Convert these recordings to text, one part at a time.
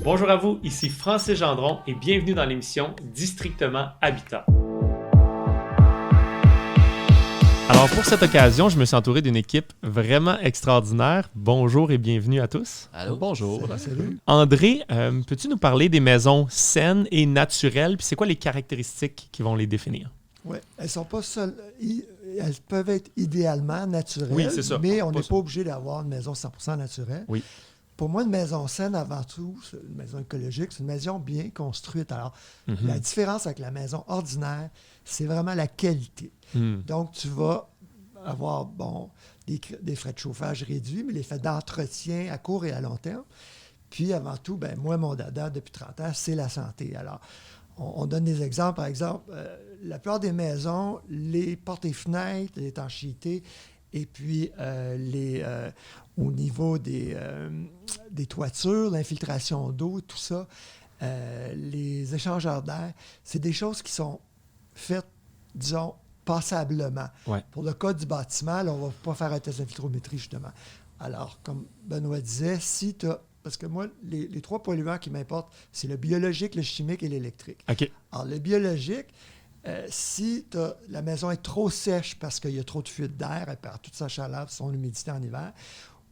Bonjour à vous, ici Francis Gendron et bienvenue dans l'émission Districtement Habitat. Alors pour cette occasion, je me suis entouré d'une équipe vraiment extraordinaire. Bonjour et bienvenue à tous. Allô? Bonjour. Salut. André, peux-tu nous parler des maisons saines et naturelles, puis c'est quoi les caractéristiques qui vont les définir? Oui, elles sont pas seules. Elles peuvent être idéalement naturelles, Oui, c'est ça. mais on Pas n'est ça. pas obligé d'avoir une maison 100% naturelle. Oui. Pour moi, une maison saine, avant tout, c'est une maison écologique, c'est une maison bien construite. Alors, la différence avec la maison ordinaire, c'est vraiment la qualité. Donc, tu vas avoir, des frais de chauffage réduits, mais les frais d'entretien à court et à long terme. Puis, avant tout, moi, mon dada, depuis 30 ans, c'est la santé. Alors, on donne des exemples. Par exemple, la plupart des maisons, les portes et fenêtres, l'étanchéité, et puis au niveau des toitures, l'infiltration d'eau, tout ça, les échangeurs d'air, c'est des choses qui sont faites, disons, passablement. Ouais. Pour le cas du bâtiment, là, on ne va pas faire un test d'infiltrométrie, justement. Alors, comme Benoît disait, si tu as... Parce que moi, les trois polluants qui m'importent, c'est le biologique, le chimique et l'électrique. OK. Alors, le biologique, si la maison est trop sèche parce qu'il y a trop de fuite d'air, elle perd toute sa chaleur, son humidité en hiver,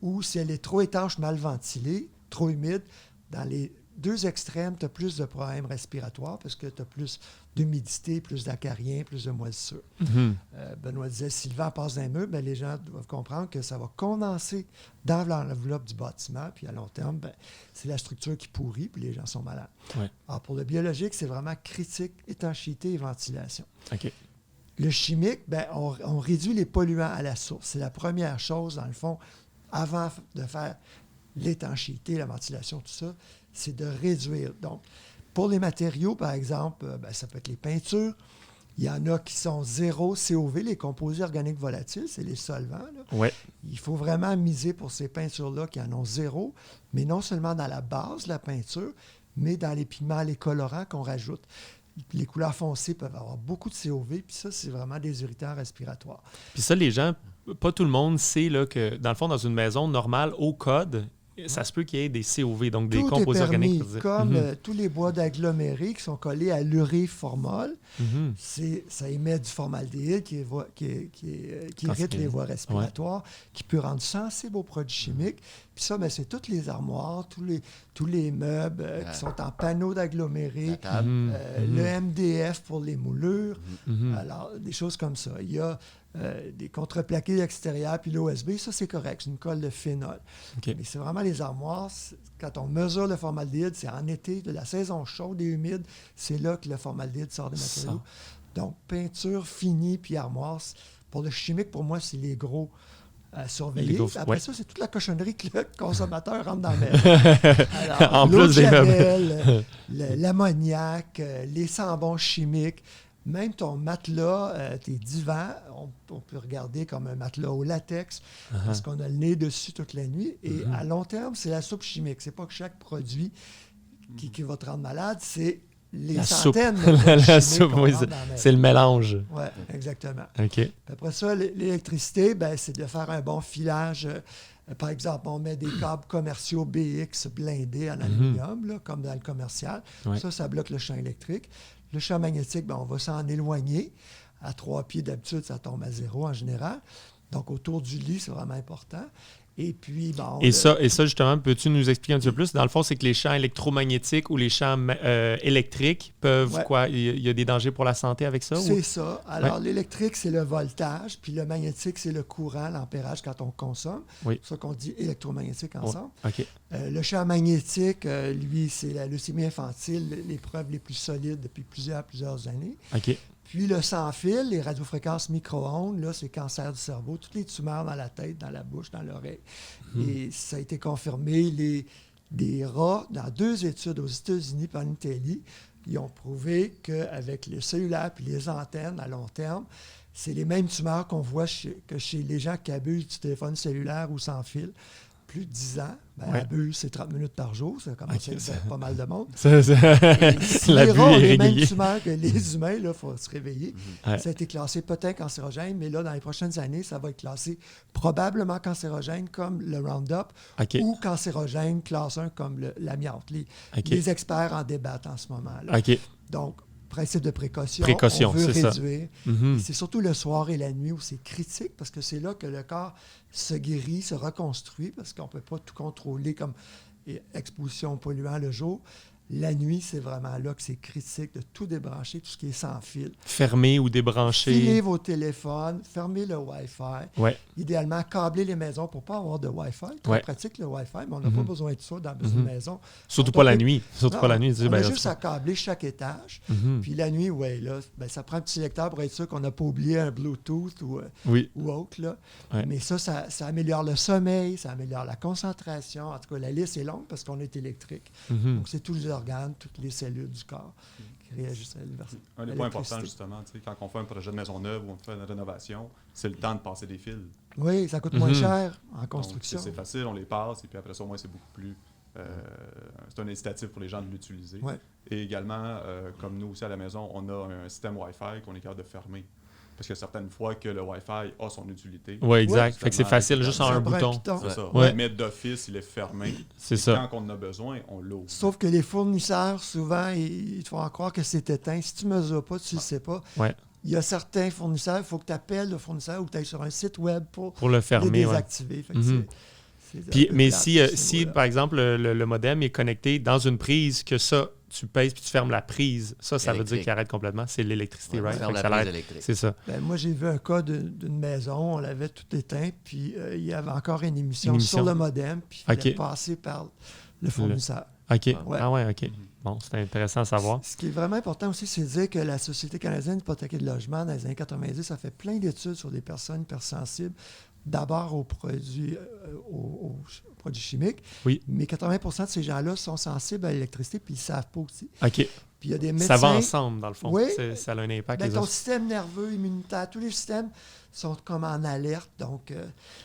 ou si elle est trop étanche, mal ventilée, trop humide, dans les deux extrêmes, tu as plus de problèmes respiratoires parce que tu as plus d'humidité, plus d'acariens, plus de moisissure. Benoît disait, si le vent passe dans les murs, les gens doivent comprendre que ça va condenser dans l'enveloppe du bâtiment, puis à long terme, c'est la structure qui pourrit, puis les gens sont malades. Ouais. Alors, pour le biologique, c'est vraiment critique, étanchéité et ventilation. OK. Le chimique, on réduit les polluants à la source. C'est la première chose, dans le fond, avant de faire l'étanchéité, la ventilation, tout ça, c'est de réduire. Donc, pour les matériaux, par exemple, ça peut être les peintures. Il y en a qui sont zéro COV, les composés organiques volatiles, c'est les solvants. Là. Ouais. Il faut vraiment miser pour ces peintures-là qui en ont zéro, mais non seulement dans la base de la peinture, mais dans les pigments, les colorants qu'on rajoute. Les couleurs foncées peuvent avoir beaucoup de COV, puis ça, c'est vraiment des irritants respiratoires. Puis ça, les gens, pas tout le monde sait là, que, dans le fond, dans une maison normale, au code, ça se peut qu'il y ait des COV, donc des Tout composés est permis, organiques. comme tous les bois d'agglomérés qui sont collés à l'uréformol. Ça émet du formaldéhyde qui irrite les voies respiratoires, qui peut rendre sensible aux produits chimiques. Puis ça, c'est toutes les armoires, tous les meubles qui sont en panneaux d'agglomérés, le MDF pour les moulures, alors des choses comme ça. Il y a des contreplaqués extérieurs, puis l'OSB, ça c'est correct, c'est une colle de phénol. Okay. Mais c'est vraiment les armoires, quand on mesure le formaldéhyde, c'est en été, de la saison chaude et humide, c'est là que le formaldéhyde sort des matériaux. Donc, peinture finie, puis armoire. Pour le chimique, pour moi, c'est les gros à surveiller. Après ça, c'est toute la cochonnerie que le consommateur rentre dans la maison. Alors, en l'eau plus de des Javel, l'ammoniac, les sambons chimiques, même ton matelas, tes divans, on peut regarder comme un matelas au latex parce qu'on a le nez dessus toute la nuit. Et à long terme, c'est la soupe chimique. C'est pas que chaque produit qui va te rendre malade, c'est les centaines de produits la chimiques soupe, oui, c'est le mélange. Oui, exactement. OK. Puis après ça, l'électricité, c'est de faire un bon filage. Par exemple, on met des câbles commerciaux BX blindés en aluminium, là, comme dans le commercial. Ouais. Ça bloque le champ électrique. Le champ magnétique, on va s'en éloigner. À 3 pieds, d'habitude, ça tombe à 0 en général. Donc, autour du lit, c'est vraiment important. Et puis, ça, justement, peux-tu nous expliquer un petit peu plus? Dans le fond, c'est que les champs électromagnétiques ou les champs électriques peuvent quoi? Il y a des dangers pour la santé avec ça? C'est ça. Alors, l'électrique, c'est le voltage, puis le magnétique, c'est le courant, l'ampérage quand on consomme. Oui. C'est ça qu'on dit électromagnétique ensemble. OK. Le champ magnétique, lui, c'est la leucémie infantile, les preuves les plus solides depuis plusieurs années. OK. Puis le sans-fil, les radiofréquences micro-ondes, là, c'est cancer du cerveau, toutes les tumeurs dans la tête, dans la bouche, dans l'oreille. Et ça a été confirmé. Des rats, dans 2 études aux États-Unis et en Italie, ils ont prouvé qu'avec le cellulaire et les antennes à long terme, c'est les mêmes tumeurs qu'on voit chez les gens qui abusent du téléphone cellulaire ou sans fil plus de 10 ans. La buse, c'est 30 minutes par jour. Ça commence à être pas mal de monde. Si la les buse rats ont les mêmes tumeurs que les humains, il faut se réveiller. Ouais. Ça a été classé peut-être cancérogène, mais là, dans les prochaines années, ça va être classé probablement cancérogène comme le Roundup ou cancérogène classe 1 comme l'amiante. Les experts en débattent en ce moment-là. Donc, principe de précaution, on veut réduire. C'est surtout le soir et la nuit où c'est critique parce que c'est là que le corps se guérit, se reconstruit parce qu'on ne peut pas tout contrôler comme exposition aux polluants le jour. La nuit, c'est vraiment là que c'est critique de tout débrancher, tout ce qui est sans fil. Fermer ou débrancher. Filer vos téléphones, fermer le Wi-Fi. Ouais. Idéalement, câbler les maisons pour ne pas avoir de Wi-Fi. Très pratique le Wi-Fi, mais on n'a pas besoin de ça dans une maison. Surtout pas la nuit. On a juste à câbler chaque étage. Puis la nuit, ça prend un petit lecteur pour être sûr qu'on n'a pas oublié un Bluetooth ou autre. Là. Ouais. Mais ça améliore le sommeil, ça améliore la concentration. En tout cas, la liste est longue parce qu'on est électrique. Donc, c'est tous les organes, toutes les cellules du corps qui réagissent à l'électricité. Un des points importants, justement, quand on fait un projet de maison neuve ou on fait une rénovation, c'est le temps de passer des fils. Oui, ça coûte moins cher en construction. Donc, c'est facile, on les passe, et puis après ça, au moins, c'est beaucoup plus... c'est un incitatif pour les gens de l'utiliser. Ouais. Et également, comme nous aussi à la maison, on a un système Wi-Fi qu'on est capable de fermer. Parce qu'il y a certaines fois que le Wi-Fi a son utilité. Oui, exact. Fait que c'est facile, juste en un bouton. C'est ça. Ouais. Mais d'office, il est fermé. C'est ça. Quand on en a besoin, on l'ouvre. Sauf que les fournisseurs, souvent, ils te font croire que c'est éteint. Si tu ne mesures pas, tu ne le sais pas. Ouais. Il y a certains fournisseurs, il faut que tu appelles le fournisseur ou que tu ailles sur un site web pour le fermer, les désactiver. Mais si par exemple, le modem est connecté dans une prise, que ça, tu pèses puis tu fermes la prise, ça veut dire qu'il arrête complètement. C'est l'électricité, right? Ferme la prise électrique. C'est ça. Moi, j'ai vu un cas d'une maison, on l'avait tout éteint, puis il y avait encore une émission sur le modem, puis il fallait passer par le fournisseur. OK. Ouais. Ah ouais, OK. Bon, c'est intéressant à savoir. Ce qui est vraiment important aussi, c'est de dire que la Société canadienne d'hypothèque et de logement, dans les années 90, ça fait plein d'études sur des personnes hypersensibles. D'abord aux produits chimiques, mais 80% de ces gens-là sont sensibles à l'électricité puis ils ne savent pas aussi. OK. Puis il y a des médecins... Ça va ensemble, dans le fond. Oui. Ça a un impact. Ton système nerveux, immunitaire, tous les systèmes sont comme en alerte, donc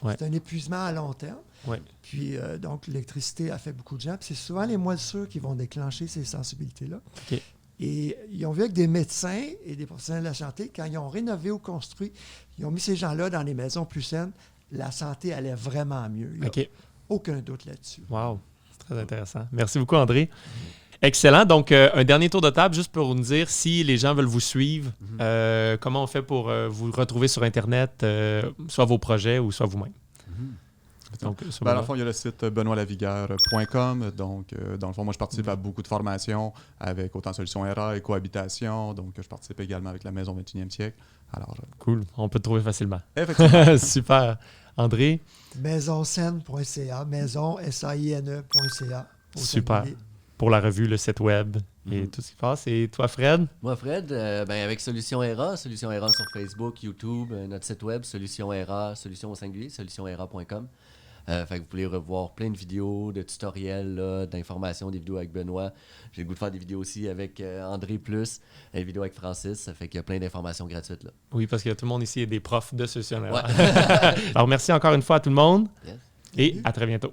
c'est un épuisement à long terme. Ouais. Puis donc l'électricité a fait beaucoup de gens. Puis c'est souvent les moisissures qui vont déclencher ces sensibilités-là. OK. Et ils ont vu avec des médecins et des professionnels de la santé, quand ils ont rénové ou construit, ils ont mis ces gens-là dans des maisons plus saines, la santé allait vraiment mieux. Il n'y a aucun doute là-dessus. Wow, c'est très intéressant. Merci beaucoup, André. Excellent. Donc, un dernier tour de table, juste pour nous dire si les gens veulent vous suivre, comment on fait pour vous retrouver sur Internet, soit vos projets ou soit vous-même. Donc, dans le fond, il y a le site benoitlavigueur.com. Donc, dans le fond, moi, je participe à beaucoup de formations avec autant Solutions ERA et cohabitation. Donc, je participe également avec la Maison 21e siècle. Alors, cool. On peut te trouver facilement. Effectivement. Super. André? Maisonscène.ca, maison.saine.ca. Super. Pour la revue, le site web et tout ce qui se passe. Et toi, Fred? Moi, Fred, avec Solutions ERA sur Facebook, YouTube, notre site web, Solutions ERA, solution au singulier, solutionera.com. Fait que vous pouvez revoir plein de vidéos, de tutoriels, là, d'informations, des vidéos avec Benoît. J'ai le goût de faire des vidéos aussi avec André Plus, des vidéos avec Francis. Ça fait qu'il y a plein d'informations gratuites là. Oui, parce que tout le monde ici est des profs de Solutions ERA. Alors, merci encore une fois à tout le monde et à très bientôt.